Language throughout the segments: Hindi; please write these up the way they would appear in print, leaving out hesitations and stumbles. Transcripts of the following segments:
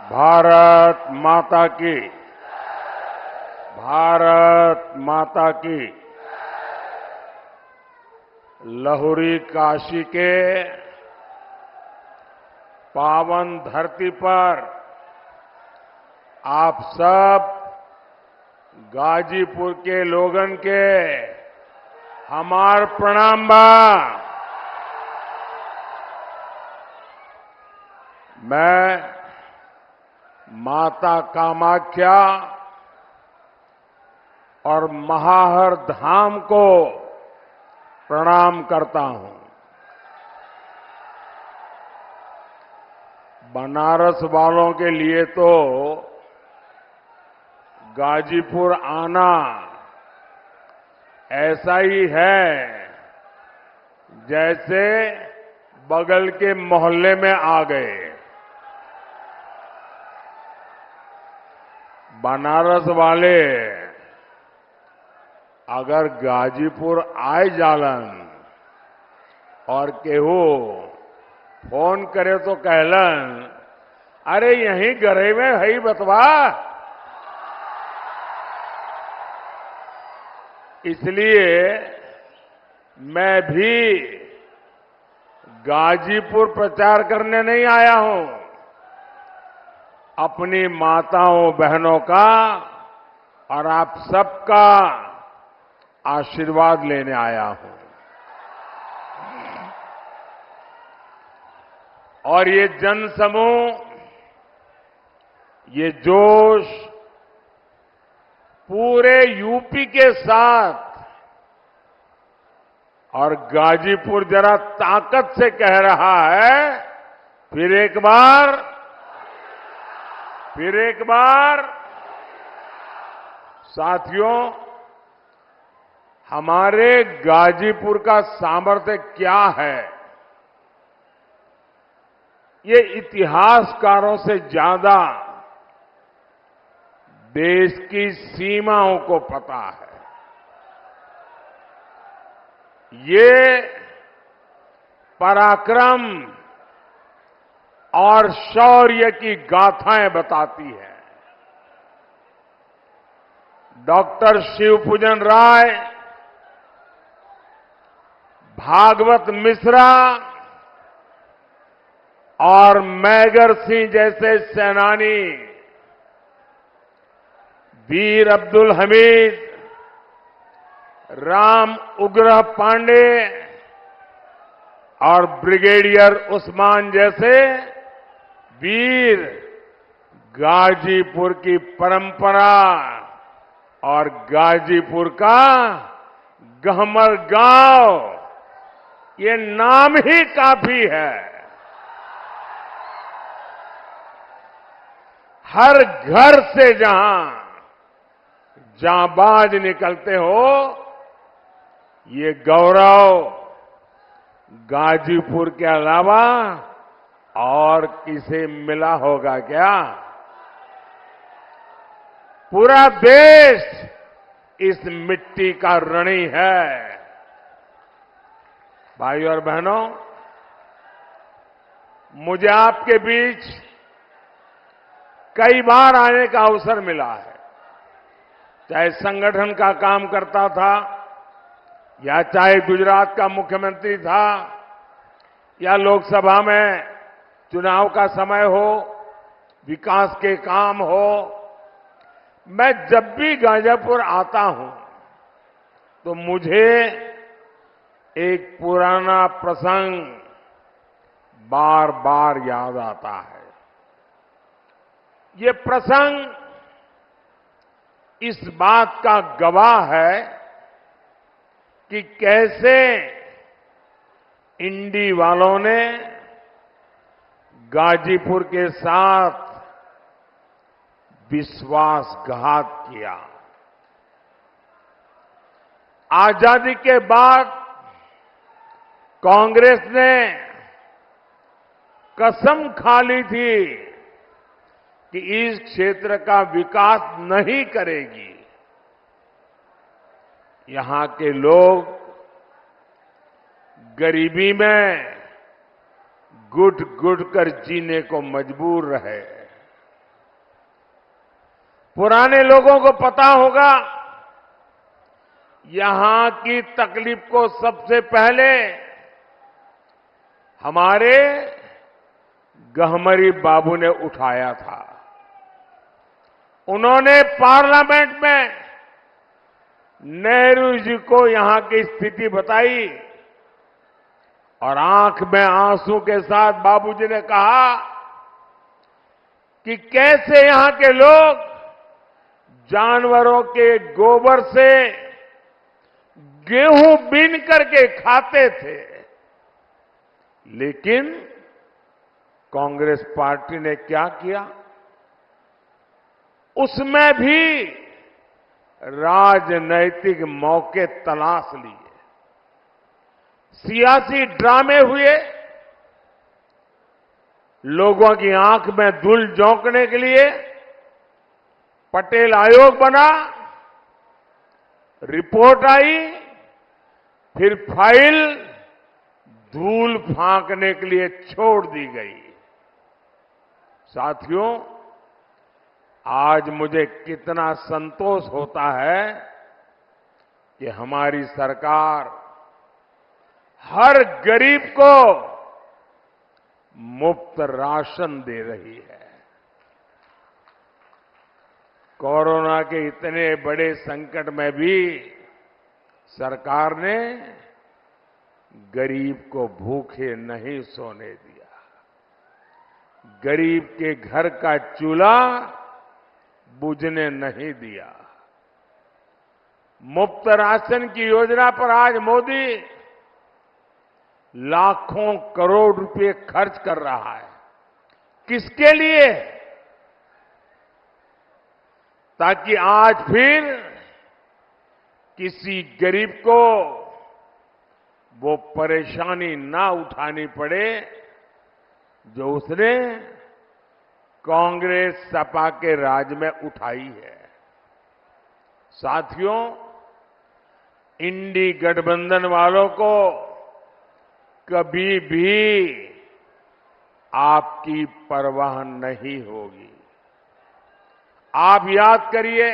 भारत माता की। भारत माता की। लहुरी काशी के पावन धरती पर आप सब गाजीपुर के लोगन के हमार प्रणाम बा। मैं माता कामाख्या और महाहर धाम को प्रणाम करता हूं। बनारस वालों के लिए तो गाजीपुर आना ऐसा ही है जैसे बगल के मोहल्ले में आ गए। बनारस वाले अगर गाजीपुर आए जालन और केहू फोन करे तो कहलन, अरे यहीं गरे में है बतवा। इसलिए मैं भी गाजीपुर प्रचार करने नहीं आया हूं, अपनी माताओं बहनों का और आप सबका आशीर्वाद लेने आया हूं। और ये जनसमूह, ये जोश पूरे यूपी के साथ और गाजीपुर जरा ताकत से कह रहा है, फिर एक बार साथियों, हमारे गाजीपुर का सामर्थ्य क्या है, ये इतिहासकारों से ज्यादा देश की सीमाओं को पता है। ये पराक्रम और शौर्य की गाथाएं बताती है। डॉक्टर शिवपूजन राय, भागवत मिश्रा और मैगर सिंह जैसे सेनानी, वीर अब्दुल हमीद, राम उग्रह पांडे और ब्रिगेडियर उस्मान जैसे वीर गाजीपुर की परंपरा और गाजीपुर का गहमर गांव, ये नाम ही काफी है। हर घर से जहां जांबाज निकलते हो, ये गौरव गाजीपुर के अलावा और किसे मिला होगा क्या? पूरा देश इस मिट्टी का ऋणी है। भाइयों और बहनों, मुझे आपके बीच कई बार आने का अवसर मिला है, चाहे संगठन का काम करता था, या चाहे गुजरात का मुख्यमंत्री था, या लोकसभा में चुनाव का समय हो, विकास के काम हो। मैं जब भी गाजीपुर आता हूं तो मुझे एक पुराना प्रसंग बार बार याद आता है। ये प्रसंग इस बात का गवाह है कि कैसे इंडी वालों ने गाजीपुर के साथ विश्वासघात किया। आजादी के बाद कांग्रेस ने कसम खा ली थी कि इस क्षेत्र का विकास नहीं करेगी। यहां के लोग गरीबी में घुट घुट कर जीने को मजबूर रहे। पुराने लोगों को पता होगा, यहां की तकलीफ को सबसे पहले हमारे गहमरी बाबू ने उठाया था। उन्होंने पार्लियामेंट में नेहरू जी को यहां की स्थिति बताई और आंख में आंसू के साथ बाबूजी ने कहा कि कैसे यहां के लोग जानवरों के गोबर से गेहूं बीन करके खाते थे, लेकिन कांग्रेस पार्टी ने क्या किया, उसमें भी राजनैतिक मौके तलाश लिए, सियासी ड्रामे हुए, लोगों की आंख में धूल झोंकने के लिए पटेल आयोग बना, रिपोर्ट आई, फिर फाइल धूल फांकने के लिए छोड़ दी गई। साथियों, आज मुझे कितना संतोष होता है कि हमारी सरकार हर गरीब को मुफ्त राशन दे रही है। कोरोना के इतने बड़े संकट में भी सरकार ने गरीब को भूखे नहीं सोने दिया। गरीब के घर का चूल्हा बुझने नहीं दिया। मुफ्त राशन की योजना पर आज मोदी लाखों करोड़ रुपए खर्च कर रहा है। किसके लिए? ताकि आज फिर किसी गरीब को वो परेशानी ना उठानी पड़े जो उसने कांग्रेस सपा के राज में उठाई है। साथियों, इंडी गठबंधन वालों को कभी भी आपकी परवाह नहीं होगी। आप याद करिए,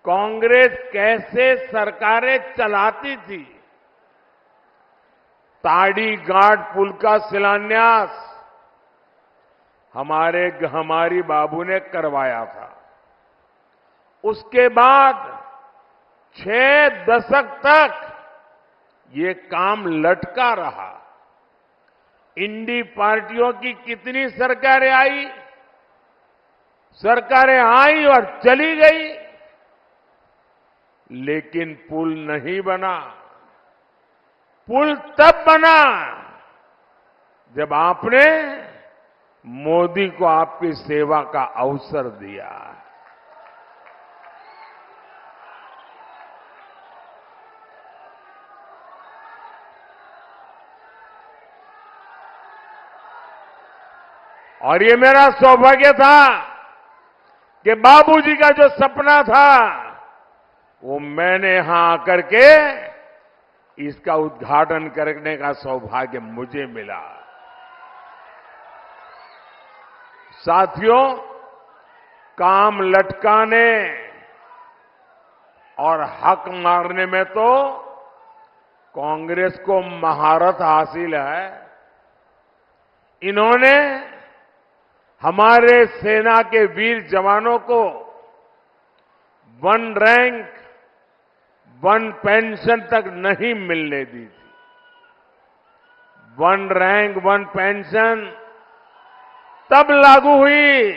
कांग्रेस कैसे सरकारें चलाती थी। ताड़ी घाट पुल का शिलान्यास हमारी बाबू ने करवाया था। उसके बाद 6 दशक तक ये काम लटका रहा। इंडी पार्टियों की कितनी सरकारें आई, सरकारें आई और चली गई, लेकिन पुल नहीं बना। पुल तब बना जब आपने मोदी को आपकी सेवा का अवसर दिया। और ये मेरा सौभाग्य था कि बाबूजी का जो सपना था वो मैंने यहां आकर के इसका उद्घाटन करने का सौभाग्य मुझे मिला। साथियों, काम लटकाने और हक मारने में तो कांग्रेस को महारत हासिल है। इन्होंने हमारे सेना के वीर जवानों को 1 रैंक 1 पेंशन तक नहीं मिलने दी थी। 1 रैंक 1 पेंशन तब लागू हुई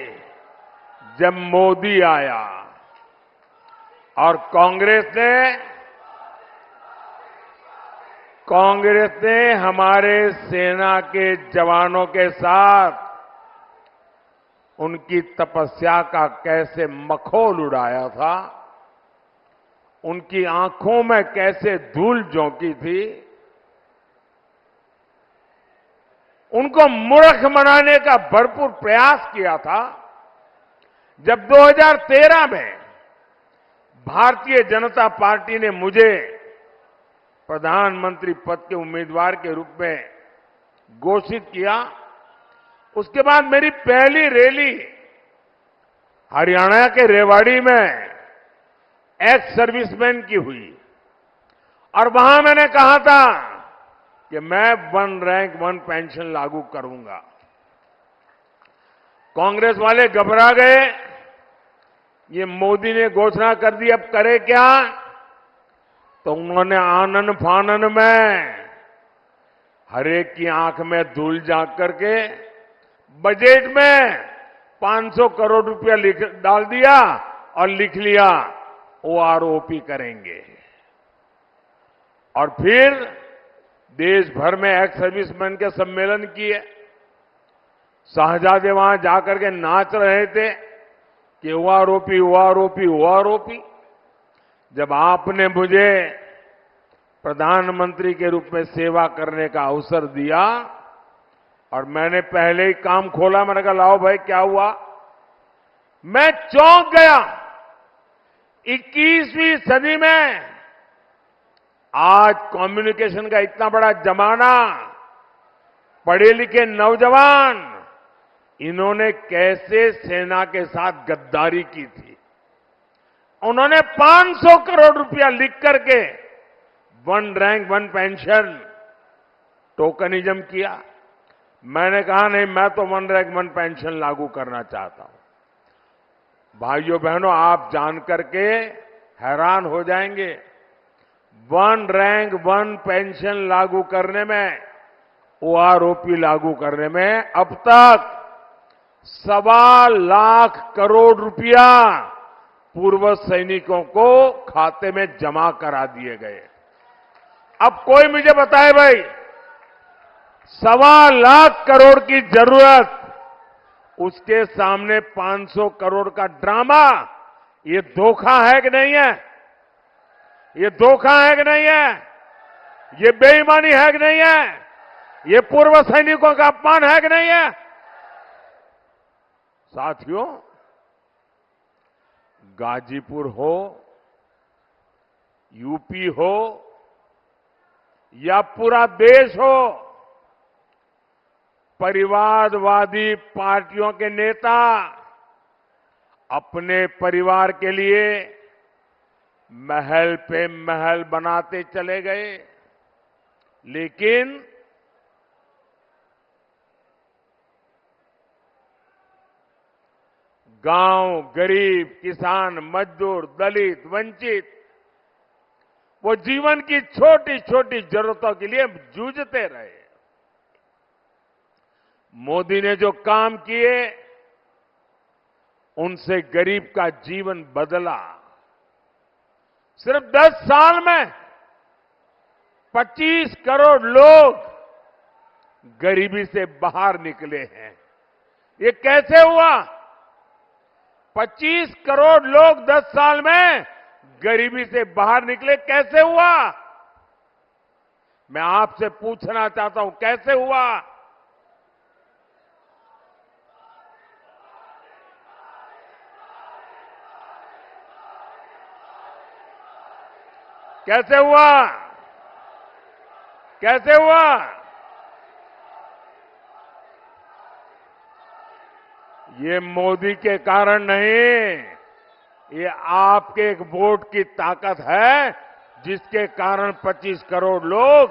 जब मोदी आया और कांग्रेस ने हमारे सेना के जवानों के साथ उनकी तपस्या का कैसे मखौल उड़ाया था, उनकी आंखों में कैसे धूल झोंकी थी, उनको मूर्ख बनाने का भरपूर प्रयास किया था। जब 2013 में भारतीय जनता पार्टी ने मुझे प्रधानमंत्री पद के उम्मीदवार के रूप में घोषित किया, उसके बाद मेरी पहली रैली हरियाणा के रेवाड़ी में एक्स सर्विसमैन की हुई और वहां मैंने कहा था कि मैं वन रैंक वन पेंशन लागू करूंगा। कांग्रेस वाले घबरा गए, ये मोदी ने घोषणा कर दी, अब करे क्या? तो उन्होंने आनन फानन में हर एक की आंख में धूल झांक करके बजट में 500 करोड़ रुपया डाल दिया और लिख लिया ओआरओपी करेंगे। और फिर देश भर में एक्स सर्विसमैन के सम्मेलन किए। शाहजादे वहां जाकर के नाच रहे थे कि ओआरओपी ओआरओपी ओआरओपी। जब आपने मुझे प्रधानमंत्री के रूप में सेवा करने का अवसर दिया और मैंने पहले ही काम खोला, मैंने कहा लाओ भाई क्या हुआ? मैं चौंक गया। 21वीं सदी में आज कम्युनिकेशन का इतना बड़ा जमाना, पढ़े लिखे नौजवान, इन्होंने कैसे सेना के साथ गद्दारी की थी। उन्होंने 500 करोड़ रुपया लिख करके one rank one pension tokenism किया। मैंने कहा नहीं, मैं तो वन रैंक वन पेंशन लागू करना चाहता हूं। भाइयों बहनों, आप जान करके हैरान हो जाएंगे, वन रैंक वन पेंशन लागू करने में, ओआरओपी लागू करने में अब तक 1.25 लाख करोड़ रुपया पूर्व सैनिकों को खाते में जमा करा दिए गए। अब कोई मुझे बताए भाई, 1.25 लाख करोड़ की जरूरत, उसके सामने 500 करोड़ का ड्रामा, ये धोखा है कि नहीं है? ये धोखा है कि नहीं है? ये बेईमानी है कि नहीं है? ये पूर्व सैनिकों का अपमान है कि नहीं है? साथियों, गाजीपुर हो, यूपी हो या पूरा देश हो, परिवारवादी पार्टियों के नेता अपने परिवार के लिए महल पे महल बनाते चले गए, लेकिन गांव, गरीब, किसान, मजदूर, दलित, वंचित, वो जीवन की छोटी छोटी जरूरतों के लिए जूझते रहे। मोदी ने जो काम किए, उनसे गरीब का जीवन बदला। सिर्फ 10 साल में 25 करोड़ लोग गरीबी से बाहर निकले हैं। ये कैसे हुआ? 25 करोड़ लोग 10 साल में गरीबी से बाहर निकले, कैसे हुआ? मैं आपसे पूछना चाहता हूं, कैसे हुआ? कैसे हुआ? कैसे हुआ? ये मोदी के कारण नहीं, ये आपके एक वोट की ताकत है, जिसके कारण 25 करोड़ लोग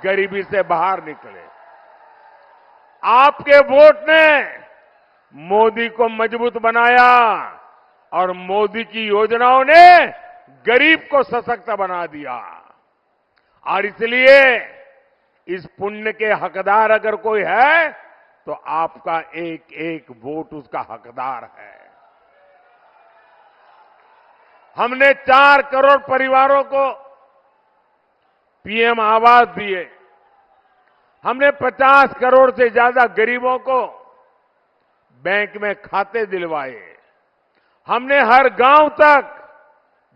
गरीबी से बाहर निकले। आपके वोट ने मोदी को मजबूत बनाया और मोदी की योजनाओं ने गरीब को सशक्त बना दिया। और इसलिए इस पुण्य के हकदार अगर कोई है, तो आपका एक एक वोट उसका हकदार है। हमने 4 करोड़ परिवारों को पीएम आवास दिए। हमने 50 करोड़ से ज्यादा गरीबों को बैंक में खाते दिलवाए। हमने हर गांव तक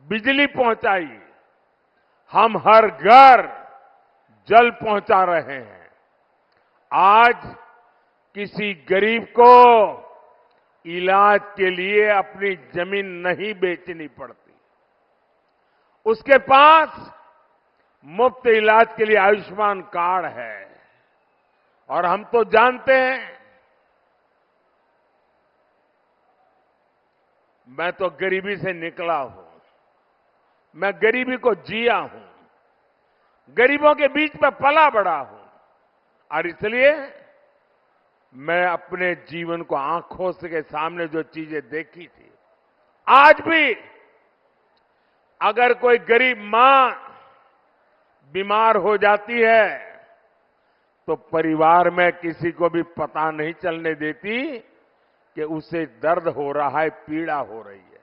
बिजली पहुंचाई। हम हर घर जल पहुंचा रहे हैं। आज किसी गरीब को इलाज के लिए अपनी जमीन नहीं बेचनी पड़ती। उसके पास मुफ्त इलाज के लिए आयुष्मान कार्ड है। और हम तो जानते हैं, मैं तो गरीबी से निकला हूं, मैं गरीबी को जिया हूं, गरीबों के बीच में पला बड़ा हूं और इसलिए मैं अपने जीवन को आंखों से के सामने जो चीजें देखी थी, आज भी अगर कोई गरीब मां बीमार हो जाती है तो परिवार में किसी को भी पता नहीं चलने देती कि उसे दर्द हो रहा है, पीड़ा हो रही है।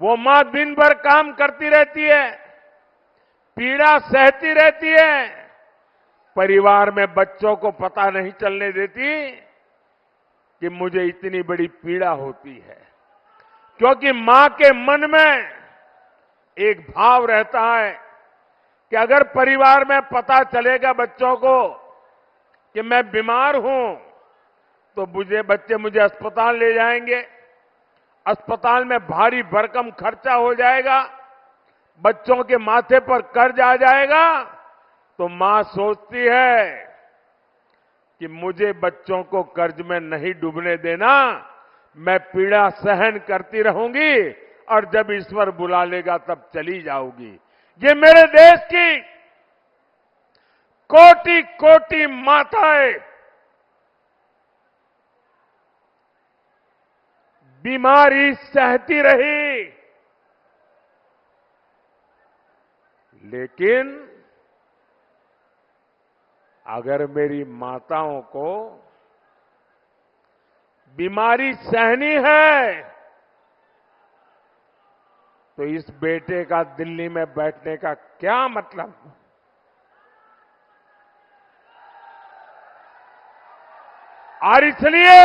वो मां दिन भर काम करती रहती है, पीड़ा सहती रहती है, परिवार में बच्चों को पता नहीं चलने देती कि मुझे इतनी बड़ी पीड़ा होती है, क्योंकि मां के मन में एक भाव रहता है कि अगर परिवार में पता चलेगा बच्चों को कि मैं बीमार हूं तो बच्चे मुझे अस्पताल ले जाएंगे, अस्पताल में भारी भरकम खर्चा हो जाएगा, बच्चों के माथे पर कर्ज आ जाएगा, तो मां सोचती है कि मुझे बच्चों को कर्ज में नहीं डूबने देना, मैं पीड़ा सहन करती रहूंगी और जब ईश्वर बुला लेगा तब चली जाऊंगी। ये मेरे देश की कोटि कोटि माताएं बीमारी सहती रही, लेकिन अगर मेरी माताओं को बीमारी सहनी है तो इस बेटे का दिल्ली में बैठने का क्या मतलब? और इसलिए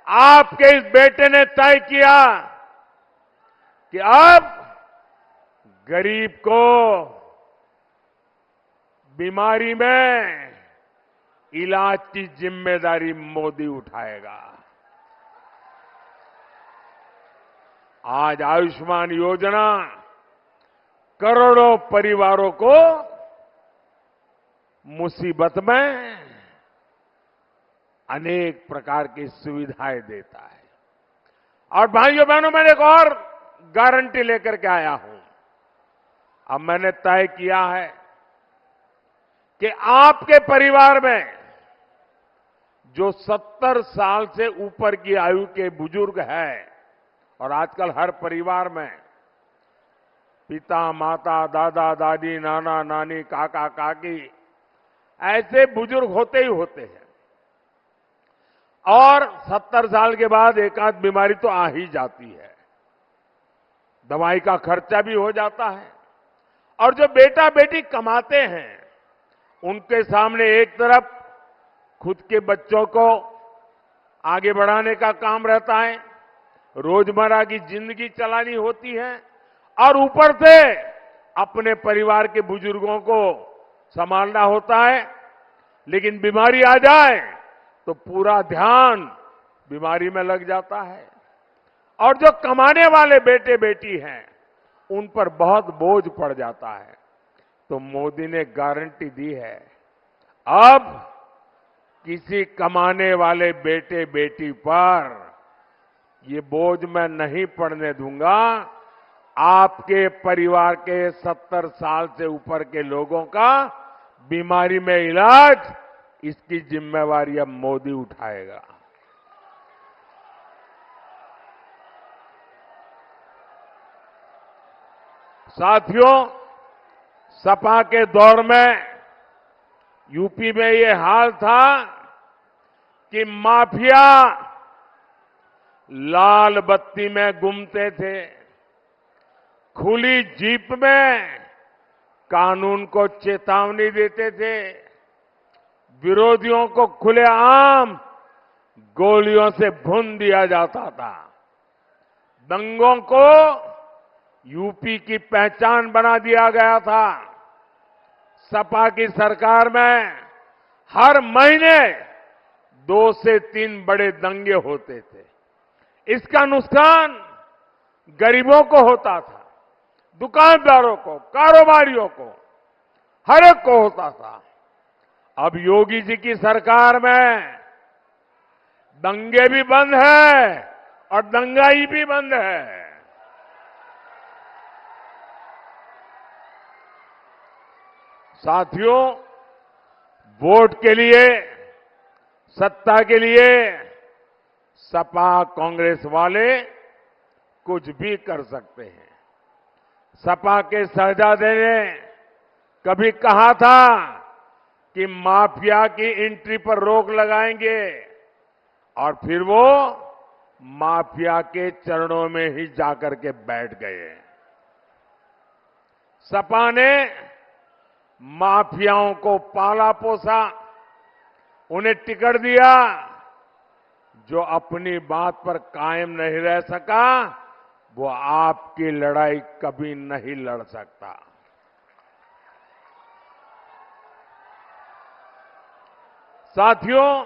आपके इस बेटे ने तय किया कि अब गरीब को बीमारी में इलाज की जिम्मेदारी मोदी उठाएगा। आज आयुष्मान योजना करोड़ों परिवारों को मुसीबत में अनेक प्रकार की सुविधाएं देता है। और भाइयों बहनों, मैंने एक और गारंटी लेकर के आया हूं। अब मैंने तय किया है कि आपके परिवार में जो 70 साल से ऊपर की आयु के बुजुर्ग हैं, और आजकल हर परिवार में पिता, माता, दादा, दादी, नाना, नानी, काका, काकी ऐसे बुजुर्ग होते ही होते हैं, और 70 साल के बाद एक आध बीमारी तो आ ही जाती है, दवाई का खर्चा भी हो जाता है। और जो बेटा बेटी कमाते हैं उनके सामने एक तरफ खुद के बच्चों को आगे बढ़ाने का काम रहता है, रोजमर्रा की जिंदगी चलानी होती है, और ऊपर से अपने परिवार के बुजुर्गों को संभालना होता है। लेकिन बीमारी आ जाए तो पूरा ध्यान बीमारी में लग जाता है, और जो कमाने वाले बेटे बेटी हैं उन पर बहुत बोझ पड़ जाता है। तो मोदी ने गारंटी दी है, अब किसी कमाने वाले बेटे बेटी पर ये बोझ मैं नहीं पड़ने दूंगा। आपके परिवार के 70 साल से ऊपर के लोगों का बीमारी में इलाज, इसकी जिम्मेवारी अब मोदी उठाएगा। साथियों, सपा के दौर में यूपी में ये हाल था कि माफिया लाल बत्ती में घूमते थे, खुली जीप में कानून को चेतावनी देते थे, विरोधियों को खुलेआम गोलियों से भून दिया जाता था, दंगों को यूपी की पहचान बना दिया गया था। सपा की सरकार में हर महीने 2 से 3 बड़े दंगे होते थे। इसका नुकसान गरीबों को होता था, दुकानदारों को, कारोबारियों को, हर एक को होता था। अब योगी जी की सरकार में दंगे भी बंद हैं और दंगाई भी बंद है। साथियों, वोट के लिए, सत्ता के लिए सपा कांग्रेस वाले कुछ भी कर सकते हैं। सपा के शहजादे ने कभी कहा था कि माफिया की एंट्री पर रोक लगाएंगे और फिर वो माफिया के चरणों में ही जाकर के बैठ गए। सपा ने माफियाओं को पाला पोसा, उन्हें टिकट दिया। जो अपनी बात पर कायम नहीं रह सका वो आपकी लड़ाई कभी नहीं लड़ सकता। साथियों,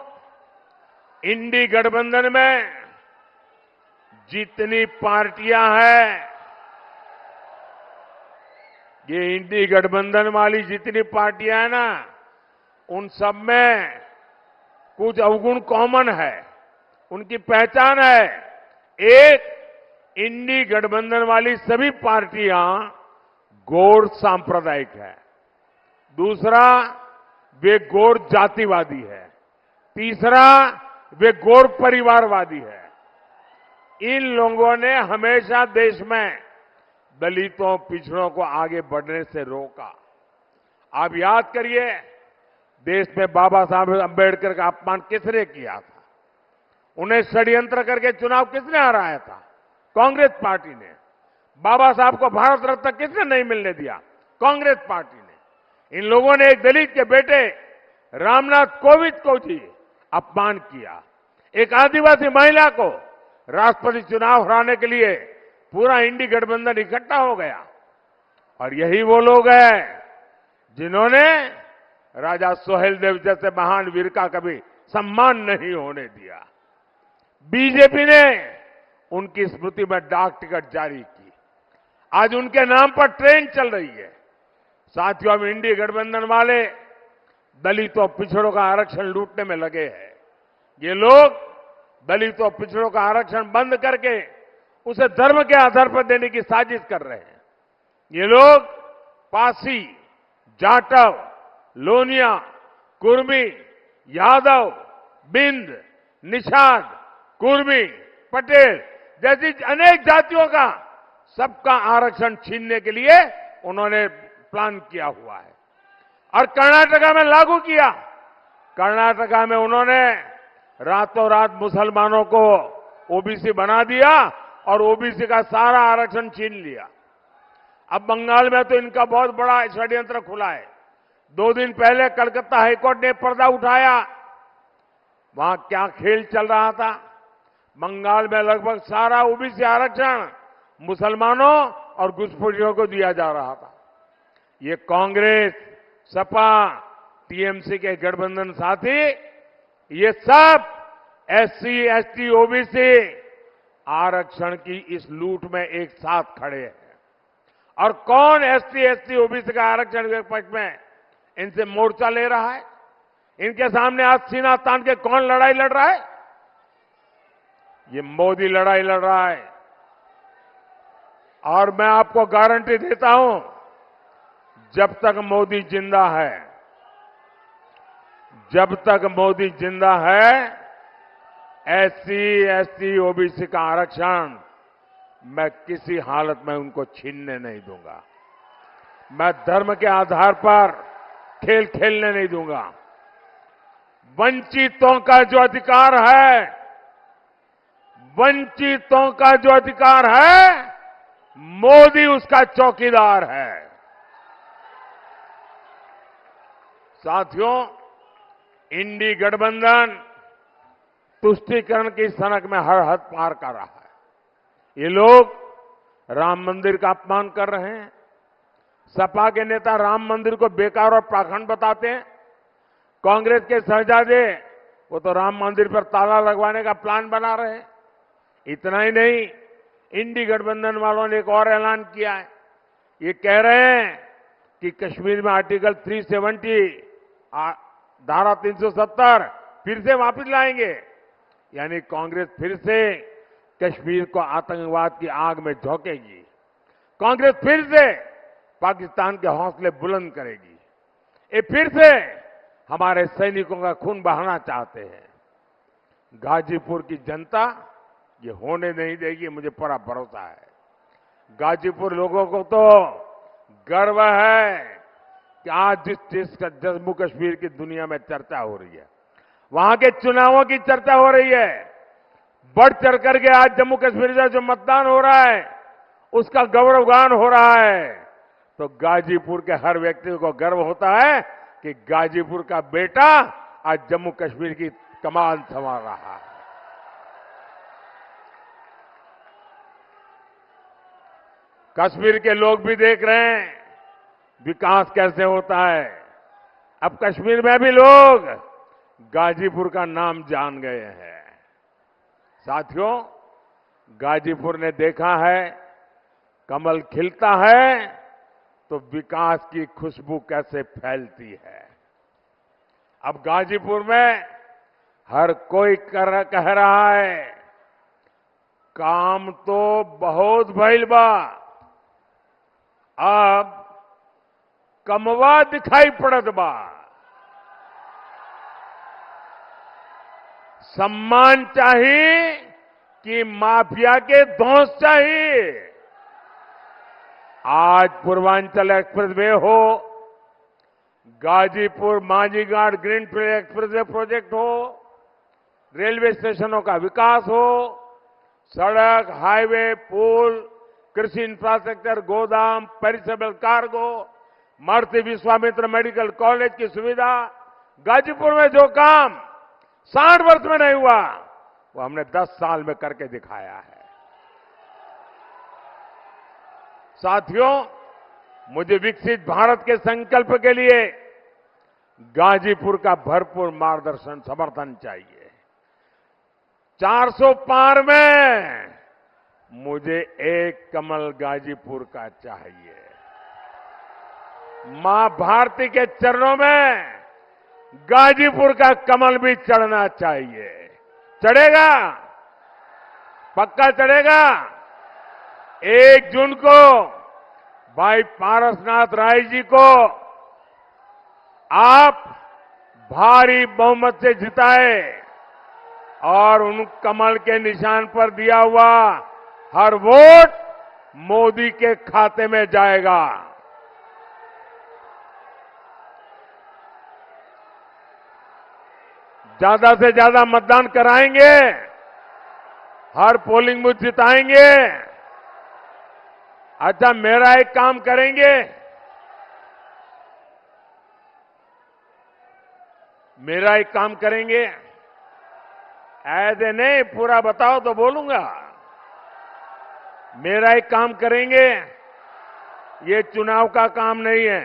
इंडी गठबंधन में जितनी पार्टियां हैं, ये इंडी गठबंधन वाली जितनी पार्टियां हैं ना, उन सब में कुछ अवगुण कॉमन है, उनकी पहचान है। एक, इंडी गठबंधन वाली सभी पार्टियां गौर सांप्रदायिक है। दूसरा, वे गौर जातिवादी है। तीसरा, वे गौर परिवारवादी है। इन लोगों ने हमेशा देश में दलितों, पिछड़ों को आगे बढ़ने से रोका। आप याद करिए, देश में बाबा साहब अंबेडकर का अपमान किसने किया था? उन्हें षड्यंत्र करके चुनाव किसने हराया था? कांग्रेस पार्टी ने। बाबा साहब को भारत रत्न किसने नहीं मिलने दिया? कांग्रेस पार्टी ने। इन लोगों ने एक दलित के बेटे रामनाथ कोविंद को भी अपमान किया। एक आदिवासी महिला को राष्ट्रपति चुनाव हराने के लिए पूरा इंडी गठबंधन इकट्ठा हो गया। और यही वो लोग हैं जिन्होंने राजा सोहेलदेव जैसे महान वीर का कभी सम्मान नहीं होने दिया। बीजेपी ने उनकी स्मृति में डाक टिकट जारी की। आज उनके नाम पर ट्रेन चल रही है। साथियों, अब इंडी गठबंधन वाले दलितों, पिछड़ों का आरक्षण लूटने में लगे हैं। ये लोग दलितों, पिछड़ों का आरक्षण बंद करके उसे धर्म के आधार पर देने की साजिश कर रहे हैं। ये लोग पासी, जाटव, लोनिया, कुर्मी, यादव, बिंद, निषाद, कुर्मी, पटेल जैसी अनेक जातियों का सबका आरक्षण छीनने के लिए उन्होंने प्लान किया हुआ है और कर्नाटका में लागू किया। कर्नाटका में उन्होंने रातों रात मुसलमानों को ओबीसी बना दिया और ओबीसी का सारा आरक्षण छीन लिया। अब बंगाल में तो इनका बहुत बड़ा षड्यंत्र खुला है। 2 दिन पहले कलकत्ता हाईकोर्ट ने पर्दा उठाया। वहां क्या खेल चल रहा था? बंगाल में लगभग सारा ओबीसी आरक्षण मुसलमानों और घुसपैठियों को दिया जा रहा था। ये कांग्रेस, सपा, टीएमसी के गठबंधन साथी ये सब एससी, एसटी, ओबीसी आरक्षण की इस लूट में एक साथ खड़े हैं। और कौन एसटी, एसटी, ओबीसी का आरक्षण के पक्ष में इनसे मोर्चा ले रहा है? इनके सामने आज सीना तान के कौन लड़ाई लड़ रहा है? ये मोदी लड़ाई लड़ रहा है। और मैं आपको गारंटी देता हूं, जब तक मोदी जिंदा है, जब तक मोदी जिंदा है, एससी, एसटी, ओबीसी का आरक्षण मैं किसी हालत में उनको छीनने नहीं दूंगा। मैं धर्म के आधार पर खेल खेलने नहीं दूंगा। वंचितों का जो अधिकार है, वंचितों का जो अधिकार है, मोदी उसका चौकीदार है। साथियों, इंडी गठबंधन तुष्टीकरण की सनक में हर हद पार कर रहा है। ये लोग राम मंदिर का अपमान कर रहे हैं। सपा के नेता राम मंदिर को बेकार और पाखंड बताते हैं। कांग्रेस के शहजादे वो तो राम मंदिर पर ताला लगवाने का प्लान बना रहे हैं। इतना ही नहीं, इंडी गठबंधन वालों ने एक और ऐलान किया है। ये कह रहे हैं कि कश्मीर में आर्टिकल 370, धारा 370 फिर से वापस लाएंगे। यानी कांग्रेस फिर से कश्मीर को आतंकवाद की आग में झोंकेगी। कांग्रेस फिर से पाकिस्तान के हौसले बुलंद करेगी। ये फिर से हमारे सैनिकों का खून बहाना चाहते हैं। गाजीपुर की जनता ये होने नहीं देगी, मुझे पूरा भरोसा है। गाजीपुर लोगों को तो गर्व है कि आज जिस चीज का जम्मू कश्मीर की दुनिया में चर्चा हो रही है, वहां के चुनावों की चर्चा हो रही है, बढ़ चढ़ करके आज जम्मू कश्मीर का जो मतदान हो रहा है उसका गौरवगान हो रहा है, तो गाजीपुर के हर व्यक्ति को गर्व होता है कि गाजीपुर का बेटा आज जम्मू कश्मीर की कमान संभाल रहा है। कश्मीर के लोग भी देख रहे हैं विकास कैसे होता है। अब कश्मीर में भी लोग गाजीपुर का नाम जान गए हैं। साथियों, गाजीपुर ने देखा है कमल खिलता है तो विकास की खुशबू कैसे फैलती है। अब गाजीपुर में हर कोई कह रहा है काम तो बहुत भइल बा, अब कमवा दिखाई पड़त बा। सम्मान चाहिए कि माफिया के धौंस चाहिए। आज पूर्वांचल एक्सप्रेसवे हो, गाजीपुर मांझीघाट ग्रीनफील्ड एक्सप्रेसवे प्रोजेक्ट हो, रेलवे स्टेशनों का विकास हो, सड़क, हाईवे, पुल, कृषि इंफ्रास्ट्रक्चर, गोदाम, perishable cargo, Maruti Vishwamitra medical college की सुविधा, गाजीपुर में जो काम 60 वर्ष में नहीं हुआ वो हमने 10 साल में करके दिखाया है। साथियों, मुझे विकसित भारत के संकल्प के लिए गाजीपुर का भरपूर मार्गदर्शन समर्थन चाहिए। 400 पार में मुझे एक कमल गाजीपुर का चाहिए। मां भारती के चरणों में गाजीपुर का कमल भी चढ़ना चाहिए। चढ़ेगा? पक्का चढ़ेगा? 1 जून को भाई पारसनाथ राय जी को आप भारी बहुमत से जिताए और उन कमल के निशान पर दिया हुआ हर वोट मोदी के खाते में जाएगा। ज्यादा से ज्यादा मतदान कराएंगे, हर पोलिंग बूथ जिताएंगे। अच्छा, मेरा एक काम करेंगे, मेरा एक काम करेंगे, ऐसे नहीं पूरा बताओ तो बोलूंगा। मेरा एक काम करेंगे, ये चुनाव का काम नहीं है,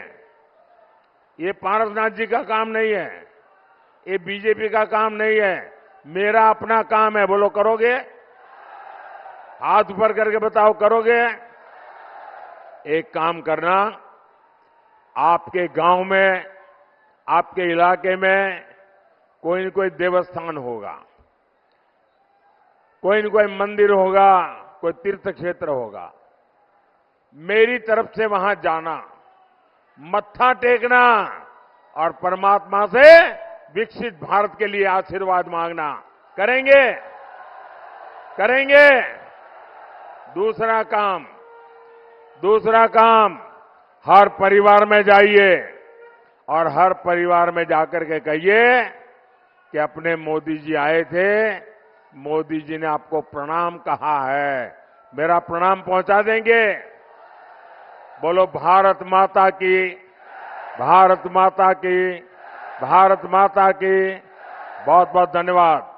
ये पारसनाथ जी का काम नहीं है, ये बीजेपी का काम नहीं है, मेरा अपना काम है। बोलो करोगे? हाथ ऊपर करके बताओ करोगे? एक काम करना, आपके गांव में, आपके इलाके में कोई न कोई देवस्थान होगा, कोई न कोई मंदिर होगा, कोई तीर्थ क्षेत्र होगा। मेरी तरफ से वहां जाना, मत्था टेकना और परमात्मा से विकसित भारत के लिए आशीर्वाद मांगना। करेंगे? करेंगे? दूसरा काम, हर परिवार में जाइए और हर परिवार में जाकर के कहिए कि अपने मोदी जी आए थे, मोदी जी ने आपको प्रणाम कहा है, मेरा प्रणाम पहुंचा देंगे। बोलो भारत माता की, भारत माता की, भारत माता की। बहुत बहुत धन्यवाद।